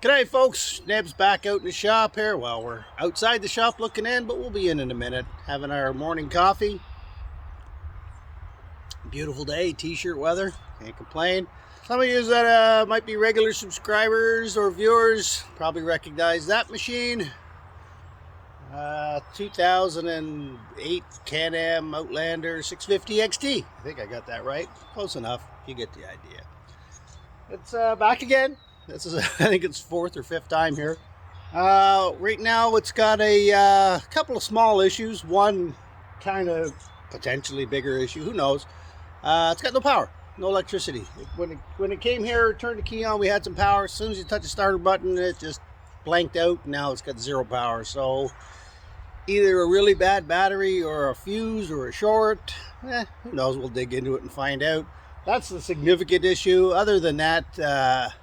G'day folks, Neb's back out in the shop here. Well, we're outside the shop looking in, but we'll be in a minute, having our morning coffee. Beautiful day, t-shirt weather, can't complain. Some of you that might be regular subscribers or viewers probably recognize that machine. 2008 Can-Am Outlander 650 XT. I think I got that right. Close enough, you get the idea. It's back again. This is, I think it's fourth or fifth time here. Right now it's got a couple of small issues. One kind of potentially bigger issue, who knows. It's got no power, no electricity. When it came here, turned the key on, we had some power. As soon as you touch the starter button, it just blanked out. Now it's got zero power. So either a really bad battery or a fuse or a short. Who knows, we'll dig into it and find out. That's the significant issue. Other than that,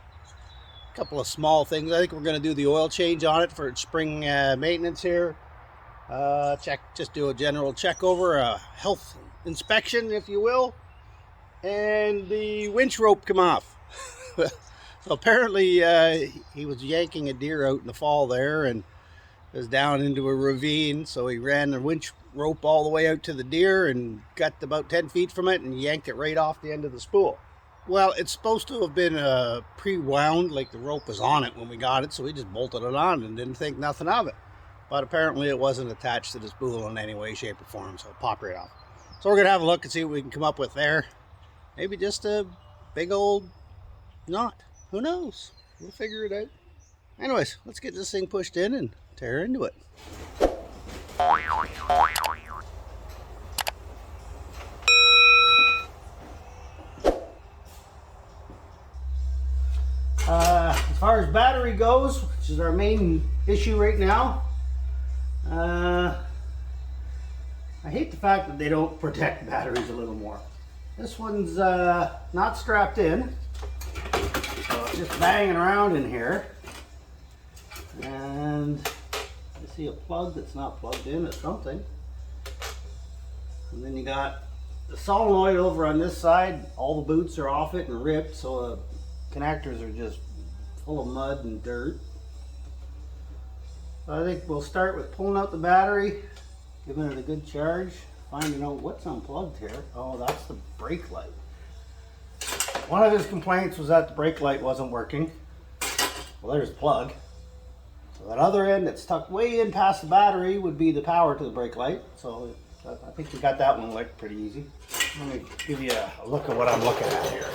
couple of small things. I think we're going to do the oil change on it for its spring maintenance here. Just do a general check over, a health inspection, if you will. And the winch rope come off. So apparently he was yanking a deer out in the fall there and was down into a ravine. So he ran the winch rope all the way out to the deer and got about 10 feet from it and yanked it right off the end of the spool. Well, it's supposed to have been pre-wound, like the rope was on it when we got it, so we just bolted it on and didn't think nothing of it. But apparently it wasn't attached to the spool in any way, shape, or form, so it popped right off. So we're going to have a look and see what we can come up with there. Maybe just a big old knot. Who knows? We'll figure it out. Anyways, let's get this thing pushed in and tear into it. As far as battery goes, which is our main issue right now, I hate the fact that they don't protect batteries a little more. This one's not strapped in, so it's just banging around in here. And I see a plug that's not plugged in or something. And then you got the solenoid over on this side. All the boots are off it and ripped, so the connectors are just full of mud and dirt. So I think we'll start with pulling out the battery, giving it a good charge, finding out what's unplugged here. Oh, that's the brake light. One of his complaints was that the brake light wasn't working. Well, there's the plug. So that other end that's tucked way in past the battery would be the power to the brake light. So I think we got that one licked pretty easy. Let me give you a look at what I'm looking at here.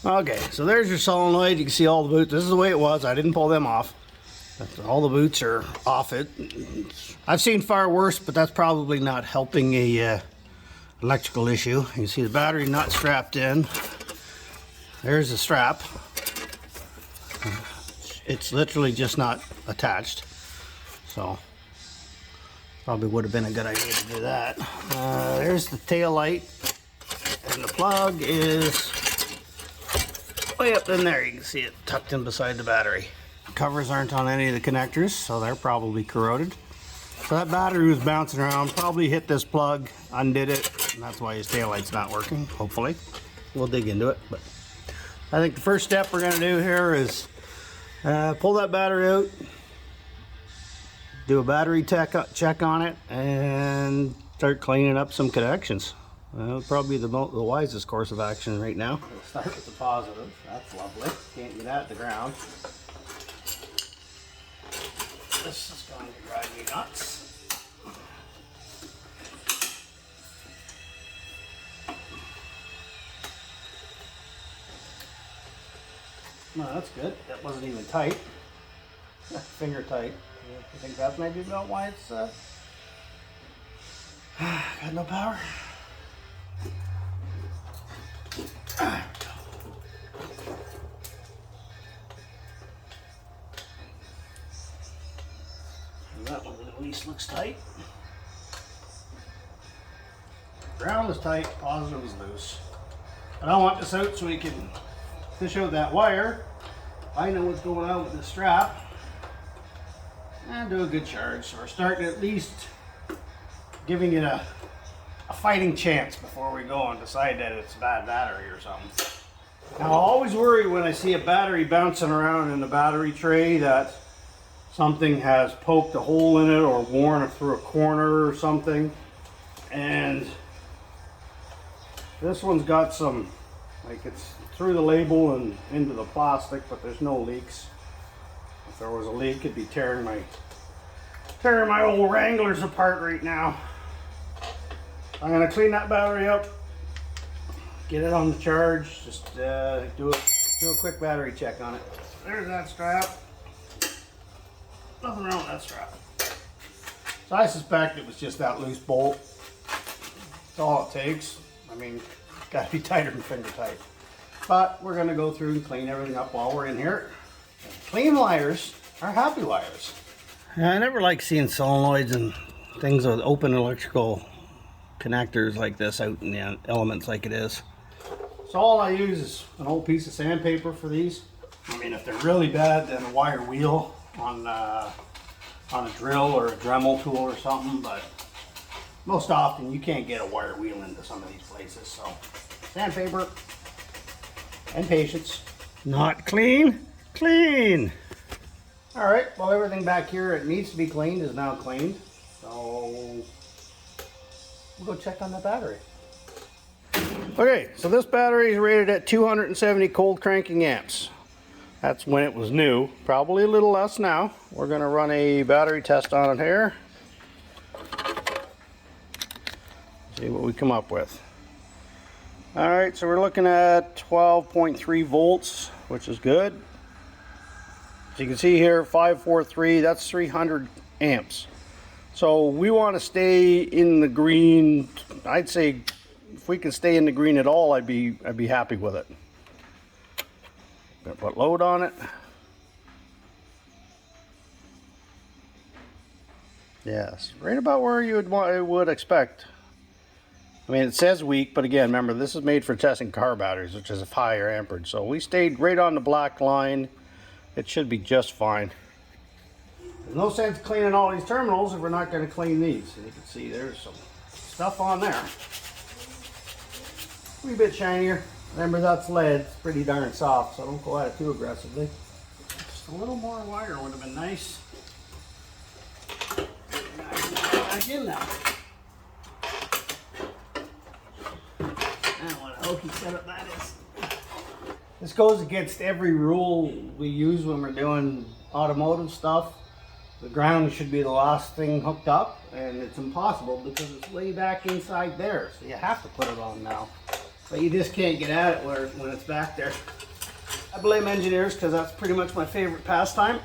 Okay, so there's your solenoid. You can see all the boots. This is the way it was. I didn't pull them off. All the boots are off it. I've seen far worse, but that's probably not helping a electrical issue. You can see the battery not strapped in. There's the strap. It's literally just not attached. So probably would have been a good idea to do that. There's the tail light, and the plug is way up in there. You can see it tucked in beside the battery. Covers aren't on any of the connectors, so they're probably corroded. So that battery was bouncing around, probably hit this plug, undid it, and that's why his taillight's not working, hopefully. We'll dig into it, but I think the first step we're gonna do here is pull that battery out, do a battery check on it, and start cleaning up some connections. Well, probably the wisest course of action right now. We'll start with the positive. That's lovely. Can't get at the ground. This is going to drive me nuts. No, that's good. That wasn't even tight. Finger tight. I think that's maybe about why it's got no power. That one at least looks tight. Ground is tight, positive is loose. But I want this out so we can fish out that wire, find out what's going on with the strap, and do a good charge. So we're starting at least giving it a fighting chance before we go and decide that it's a bad battery or something. Now I always worry when I see a battery bouncing around in the battery tray that something has poked a hole in it or worn it through a corner or something. And this one's got some, like, it's through the label and into the plastic, but there's no leaks. If there was a leak, it'd be tearing my old Wranglers apart right now. I'm gonna clean that battery up, get it on the charge, just do a quick battery check on it. There's that strap. Nothing wrong with that strap. So I suspect it was just that loose bolt. That's all it takes. I mean, it's got to be tighter than finger tight. But we're going to go through and clean everything up while we're in here. Clean wires are happy wires. I never like seeing solenoids and things with open electrical connectors like this out in the elements like it is. So all I use is an old piece of sandpaper for these. I mean, if they're really bad, then a wire wheel on a drill or a Dremel tool or something, but most often you can't get a wire wheel into some of these places. So sandpaper and patience. Not clean, clean. All right, well, everything back here it needs to be cleaned is now cleaned. So we'll go check on the battery. Okay, so this battery is rated at 270 cold cranking amps. That's when it was new, probably a little less now. We're gonna run a battery test on it here. See what we come up with. All right, so we're looking at 12.3 volts, which is good. As you can see here, 543, that's 300 amps. So we want to stay in the green. I'd say if we can stay in the green at all, I'd be happy with it. Gonna put load on it. Yes, right about where you would expect. I mean, it says weak, but again, remember, this is made for testing car batteries, which is a higher amperage. So we stayed right on the black line. It should be just fine. There's no sense cleaning all these terminals if we're not going to clean these. And you can see there's some stuff on there. A wee bit shinier. Remember, that's lead. It's pretty darn soft, so don't go at it too aggressively. Just a little more wire would have been nice. Back in now. And what a hokey setup that is. This goes against every rule we use when we're doing automotive stuff. The ground should be the last thing hooked up, and it's impossible because it's way back inside there. So you have to put it on now. But you just can't get at it when it's back there. I blame engineers because that's pretty much my favorite pastime.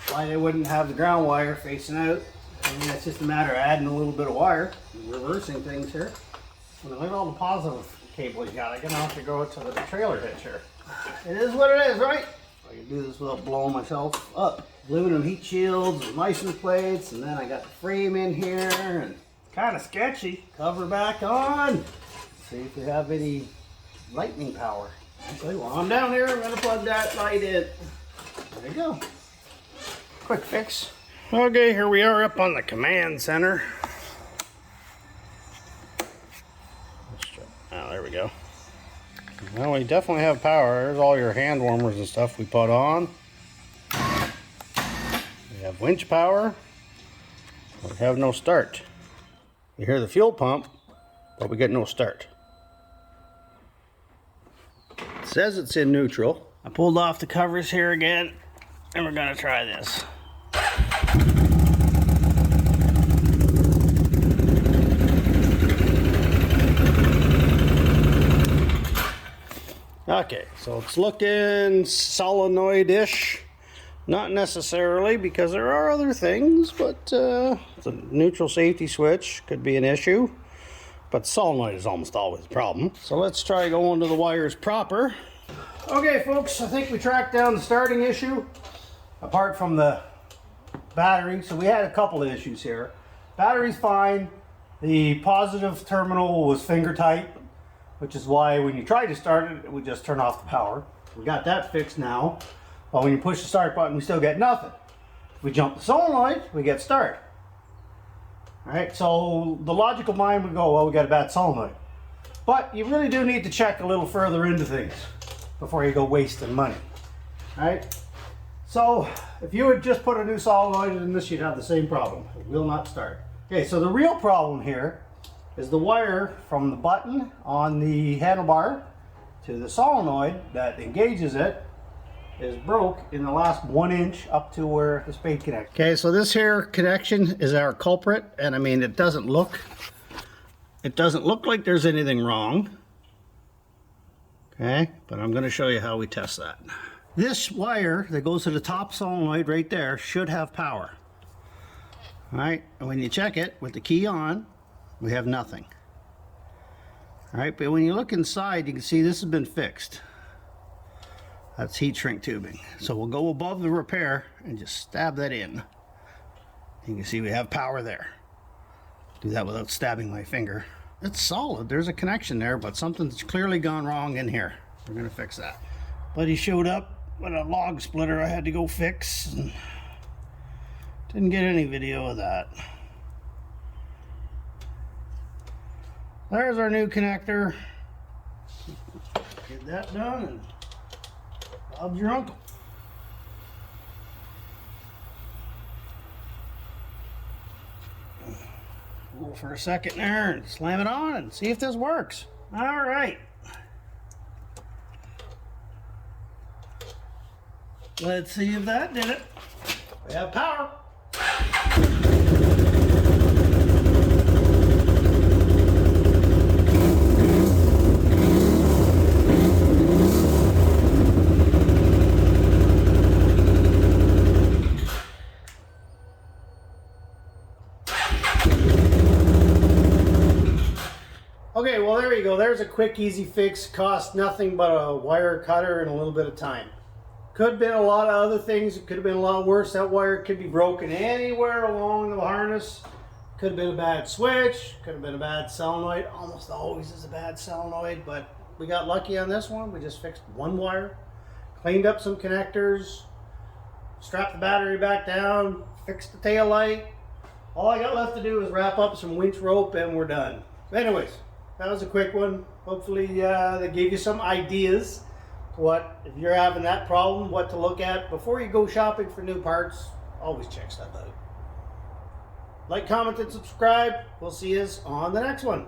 Why they wouldn't have the ground wire facing out. I mean, it's just a matter of adding a little bit of wire and reversing things here. And look at all the positive cable you got. I'm gonna have to go to the trailer hitch here. It is what it is, right? I can do this without blowing myself up. Aluminum heat shields and license plates, and then I got the frame in here, and kind of sketchy. Cover back on. See if we have any lightning power. Actually, while I'm down here, I'm gonna plug that light in. There you go. Quick fix. Okay, here we are up on the command center. Oh, there we go. Well, we definitely have power. There's all your hand warmers and stuff we put on. We have winch power. We have no start. You hear the fuel pump, but we get no start. It says it's in neutral. I pulled off the covers here again, and we're gonna try this. Okay, so it's looking solenoid-ish. Not necessarily, because there are other things, but the neutral safety switch could be an issue. But solenoid is almost always a problem. So let's try going to the wires proper. Okay, folks, I think we tracked down the starting issue, apart from the battery. So we had a couple of issues here. Battery's fine. The positive terminal was finger tight, which is why when you try to start it, it would just turn off the power. We got that fixed now. But when you push the start button, we still get nothing. If we jump the solenoid, we get start. All right, so the logical mind would go, well, we got a bad solenoid. But you really do need to check a little further into things before you go wasting money. All right? So if you would just put a new solenoid in this, you'd have the same problem. It will not start. Okay, so the real problem here is the wire from the button on the handlebar to the solenoid that engages it is broke in the last 1 inch up to where the spade connects. Okay, so this here connection is our culprit, and I mean it doesn't look like there's anything wrong. Okay, but I'm going to show you how we test that. This wire that goes to the top solenoid right there should have power. All right, and when you check it with the key on, we have nothing. All right, but when you look inside, you can see this has been fixed. That's heat shrink tubing. So we'll go above the repair and just stab that in. You can see we have power there. Do that without stabbing my finger. It's solid, there's a connection there, but something's clearly gone wrong in here. We're gonna fix that. Buddy showed up with a log splitter I had to go fix. And didn't get any video of that. There's our new connector. Get that done and Bob's your uncle. Hold for a second there and slam it on and see if this works. All right. Let's see if that did it. We have power. Okay, well there you go. There's a quick, easy fix. Cost nothing but a wire cutter and a little bit of time. Could have been a lot of other things. It could have been a lot worse. That wire could be broken anywhere along the harness. Could have been a bad switch. Could have been a bad solenoid. Almost always is a bad solenoid, but we got lucky on this one. We just fixed one wire, cleaned up some connectors, strapped the battery back down, fixed the tail light. All I got left to do is wrap up some winch rope and we're done. So anyways, that was a quick one. Hopefully they gave you some ideas. What if you're having that problem, what to look at before you go shopping for new parts. Always check stuff out. Like, comment, and subscribe. We'll see you on the next one.